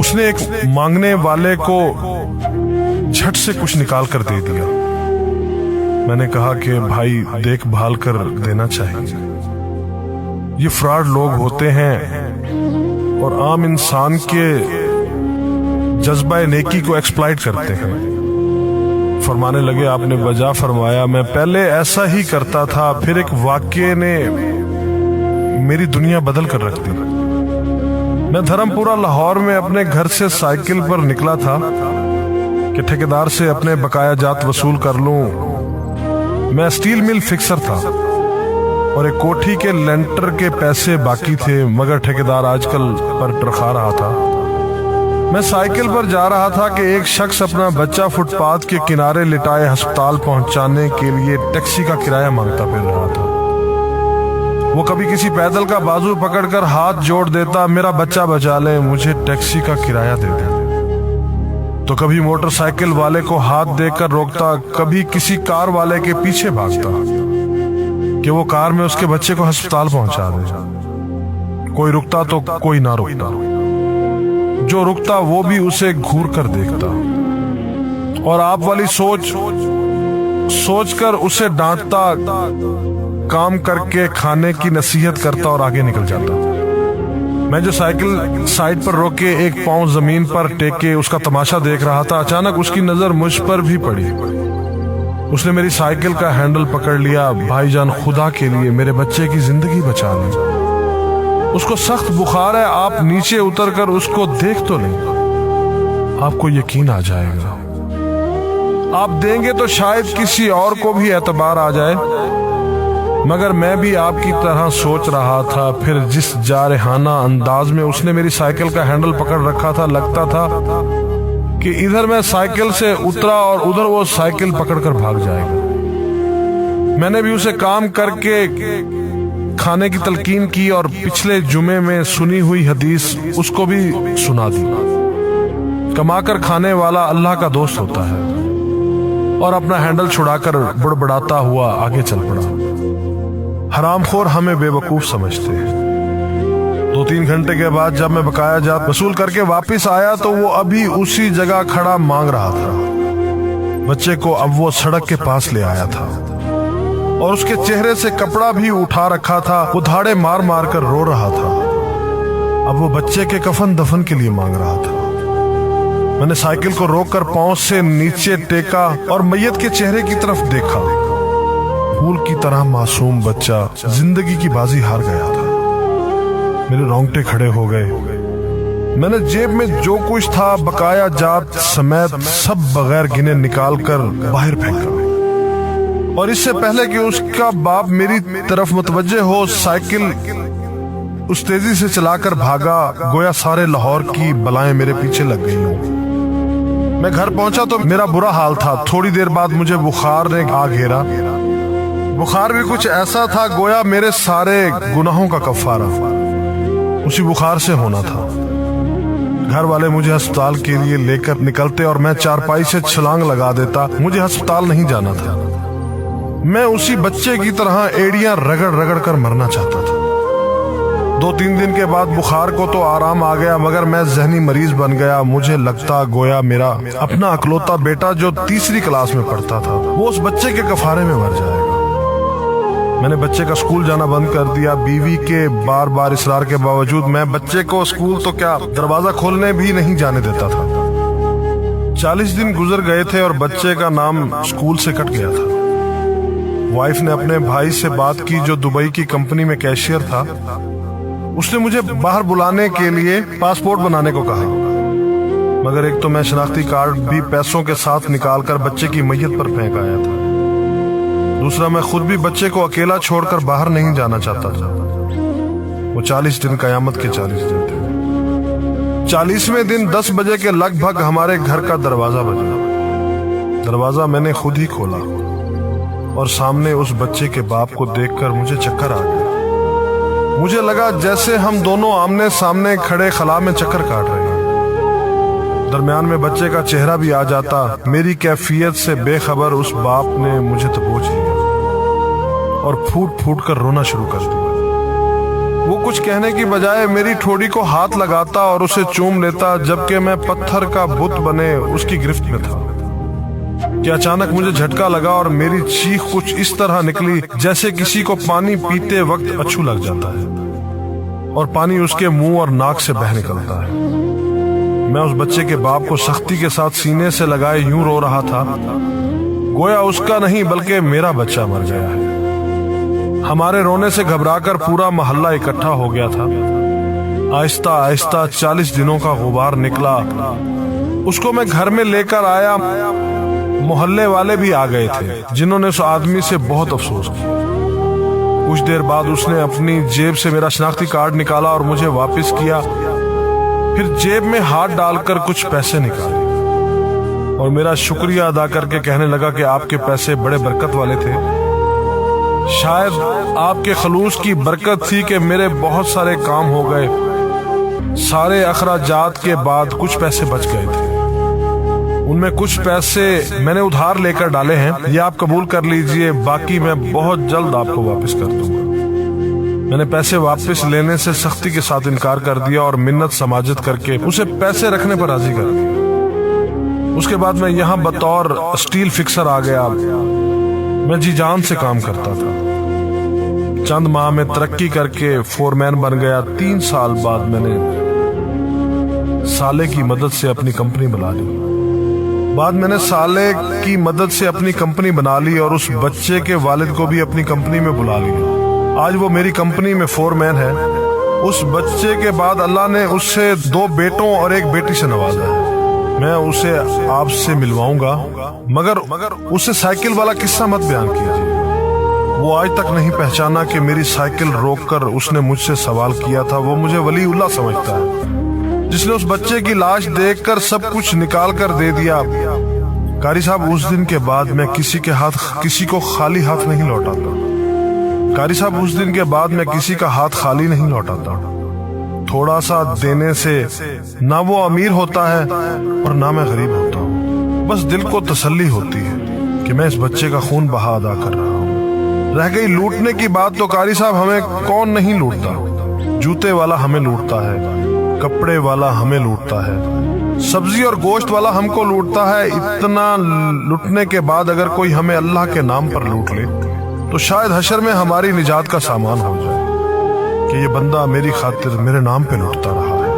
उसने एक मांगने वाले को झट से कुछ निकाल कर दे दिया। मैंने कहा कि भाई देखभाल कर देना चाहिए, ये फ्रॉड लोग होते हैं और आम इंसान के जज्बा नेकी को एक्सप्लॉइट करते हैं। फरमाने लगे आपने वजह फरमाया, मैं पहले ऐसा ही करता था, फिर एक वाक़ये ने मेरी दुनिया बदल कर रख दी। मैं धर्मपुरा लाहौर में अपने घर से साइकिल पर निकला था कि ठेकेदार से अपने बकाया जात वसूल कर लूं। मैं स्टील मिल फिक्सर था और एक कोठी के लेंटर के पैसे बाकी थे, मगर ठेकेदार आजकल पर टरखा रहा था। मैं साइकिल पर जा रहा था कि एक शख्स अपना बच्चा फुटपाथ के किनारे लिटाए अस्पताल पहुंचाने के लिए टैक्सी का किराया मांगता फिर रहा था। वो कभी किसी पैदल का बाजू पकड़कर हाथ जोड़ देता, मेरा बच्चा बचा ले, मुझे टैक्सी का किराया दे दे। तो कभी मोटरसाइकिल वाले को हाथ देकर रोकता, कभी किसी कार वाले के पीछे भागता कि वो कार में उसके बच्चे को अस्पताल पहुंचा दे। कोई रुकता तो कोई ना रुकता, जो रुकता वो भी उसे घूर कर देखता और आप वाली सोच कर उसे डांटता, काम करके खाने की नसीहत करता और आगे निकल जाता। मैं जो साइकिल साइड पर रोक के एक पांव जमीन पर टेके उसका तमाशा देख रहा था, अचानक उसकी नजर मुझ पर भी पड़ी। उसने मेरी साइकिल का हैंडल पकड़ लिया। भाईजान खुदा के लिए मेरे बच्चे की जिंदगी बचा ली, उसको सख्त बुखार है, आप नीचे उतरकर उसको देख तो लें, आपको यकीन आ जाएगा। आप देंगे तो शायद किसी और को भी एतबार आ जाए, मगर मैं भी आपकी तरह सोच रहा था। फिर जिस जारहाना अंदाज में उसने मेरी साइकिल का हैंडल पकड़ रखा था, लगता था कि इधर मैं साइकिल से उतरा और उधर वो साइकिल पकड़कर भाग जाएगा। मैंने भी उसे काम करके खाने की तलकीन की और पिछले जुमे में सुनी हुई हदीस उसको भी सुना दी। कमाकर खाने वाला अल्लाह का दोस्त होता है, और अपना हैंडल छुड़ाकर बड़बड़ाता हुआ आगे चल पड़ा। हरामखोर हमें बेवकूफ समझते हैं। 2-3 घंटे के बाद जब मैं बकाया जात वसूल करके वापस आया तो वो अभी उसी जगह खड़ा मांग रहा था। बच्चे को अब वो सड़क के पास ले आया था और उसके चेहरे से कपड़ा भी उठा रखा था। वो धाड़े मार मार कर रो रहा था। अब वो बच्चे के कफन दफन के लिए मांग रहा था। मैंने साइकिल को रोककर पांव से नीचे टेका और मैयत के चेहरे की तरफ देखा। फूल की तरह मासूम बच्चा जिंदगी की बाजी हार गया था। मेरे रोंगटे खड़े हो गए। मैंने जेब में जो कुछ था बकाया जात समेत सब बगैर गिने निकाल कर बाहर फेंका, और इससे पहले कि उसका बाप मेरी तरफ मुतवज्जे हो, साइकिल उस तेजी से चलाकर भागा गोया सारे लाहौर की बलाएं मेरे पीछे लग गई हों। मैं घर पहुंचा तो मेरा बुरा हाल था। थोड़ी देर बाद मुझे बुखार ने आ घेरा। बुखार भी कुछ ऐसा था गोया मेरे सारे गुनाहों का कफारा उसी बुखार से होना था। घर वाले मुझे अस्पताल के लिए लेकर निकलते और मैं चारपाई से छलांग लगा देता। मुझे अस्पताल नहीं जाना था। मैं उसी बच्चे की तरह एड़ियां रगड़ रगड़ कर मरना चाहता था। 2-3 दिन के बाद बुखार को तो आराम आ गया, मगर मैं जहनी मरीज बन गया। मुझे लगता गोया मेरा अपना अकलौता बेटा जो 3री क्लास में पढ़ता था वो उस बच्चे के कफारे में मर जाएगा। मैंने बच्चे का स्कूल जाना बंद कर दिया। बीवी के बार बार इसरार के बावजूद मैं बच्चे को स्कूल तो क्या दरवाजा खोलने भी नहीं जाने देता था। 40 दिन गुजर गए थे और बच्चे का नाम स्कूल से कट गया था। वाइफ ने अपने भाई से बात की जो दुबई की कंपनी में कैशियर था। उसने मुझे बाहर बुलाने के लिए पासपोर्ट बनाने को कहा, मगर एक तो मैं शनाख्ती कार्ड भी पैसों के साथ निकालकर बच्चे की मैयत पर फेंक आया था। दूसरा, मैं खुद भी बच्चे को अकेला छोड़कर बाहर नहीं जाना चाहता था। वो 40 दिन कयामत के 40 दिन थे। 40वें दिन 10 बजे के लगभग हमारे घर का दरवाजा बजा। दरवाजा मैंने खुद ही खोला और सामने उस बच्चे के बाप को देखकर मुझे चक्कर आ गया। मुझे लगा जैसे हम दोनों आमने सामने खड़े खला में चक्कर काट रहे हैं। दरमियान में बच्चे का चेहरा भी आ जाता। मेरी कैफियत से बेखबर उस बाप ने मुझे दबोच लिया और फूट फूट कर रोना शुरू कर दिया। وہ کچھ کہنے کی بجائے میری ٹھوڑی کو ہاتھ لگاتا اور اسے چوم لیتا، جبکہ میں پتھر کا بت بنے اس کی گرفت میں تھا کہ اچانک مجھے جھٹکا لگا اور میری چیخ کچھ اس طرح نکلی جیسے کسی کو پانی پیتے وقت اچھو لگ جاتا ہے اور پانی اس کے منہ اور ناک سے بہہ نکلتا ہے۔ میں اس بچے کے باپ کو سختی کے ساتھ سینے سے لگائے یوں رو رہا تھا گویا اس کا نہیں بلکہ میرا بچہ مر گیا ہے۔ ہمارے رونے سے گھبرا کر پورا محلہ اکٹھا ہو گیا تھا۔ آہستہ آہستہ 40 دنوں کا غبار نکلا، اس کو میں گھر میں لے کر آیا۔ محلے والے بھی آ گئے تھے جنہوں نے اس آدمی سے بہت افسوس کیا۔ کچھ دیر بعد اس نے اپنی جیب سے میرا شناختی کارڈ نکالا اور مجھے واپس کیا، پھر جیب میں ہاتھ ڈال کر کچھ پیسے نکالے اور میرا شکریہ ادا کر کے کہنے لگا کہ آپ کے پیسے بڑے برکت والے تھے، شاید آپ کے خلوص کی برکت تھی کہ میرے بہت سارے کام ہو گئے۔ سارے اخراجات کے بعد کچھ پیسے بچ گئے تھے، ان میں کچھ پیسے میں نے ادھار لے کر ڈالے ہیں، یہ آپ قبول کر لیجئے، باقی میں بہت جلد آپ کو واپس کر دوں گا۔ میں نے پیسے واپس لینے سے سختی کے ساتھ انکار کر دیا اور منت سماجت کر کے اسے پیسے رکھنے پر راضی کر دیا۔ اس کے بعد میں یہاں بطور اسٹیل فکسر آ گیا۔ میں جی جان سے کام کرتا تھا، چند ماہ میں ترقی کر کے فور مین بن گیا۔ 3 سال بعد میں نے سالے کی مدد سے اپنی کمپنی بنا لی اور اس بچے کے والد کو بھی اپنی کمپنی میں بلا لیا۔ آج وہ میری کمپنی میں فور مین ہے۔ اس بچے کے بعد اللہ نے اس سے 2 بیٹوں اور 1 بیٹی سے نوازا ہے۔ میں اسے آپ سے ملواؤں گا، مگر اسے سائیکل والا قصہ مت بیان کیجیے۔ وہ آج تک نہیں پہچانا کہ میری سائیکل روک کر اس نے مجھ سے سوال کیا تھا۔ وہ مجھے ولی اللہ سمجھتا ہے جس نے اس بچے کی لاش دیکھ کر سب کچھ نکال کر دے دیا۔ قاری صاحب، اس دن کے بعد میں کسی کو خالی ہاتھ نہیں لوٹاتا۔ تھوڑا سا دینے سے نہ وہ امیر ہوتا ہے اور نہ میں غریب ہوتا ہوں۔ بس دل کو تسلی ہوتی ہے کہ میں اس بچے کا خون بہا ادا کر رہا ہوں۔ رہ گئی لوٹنے کی بات تو قاری صاحب ہمیں کون نہیں لوٹتا۔ جوتے والا ہمیں لوٹتا ہے، کپڑے والا ہمیں لوٹتا ہے، سبزی اور گوشت والا ہم کو لوٹتا ہے۔ اتنا لوٹنے کے بعد اگر کوئی ہمیں اللہ کے نام پر لوٹ لے تو شاید حشر میں ہماری نجات کا سامان ہو جائے کہ یہ بندہ میری خاطر میرے نام پہ لوٹتا رہا ہے۔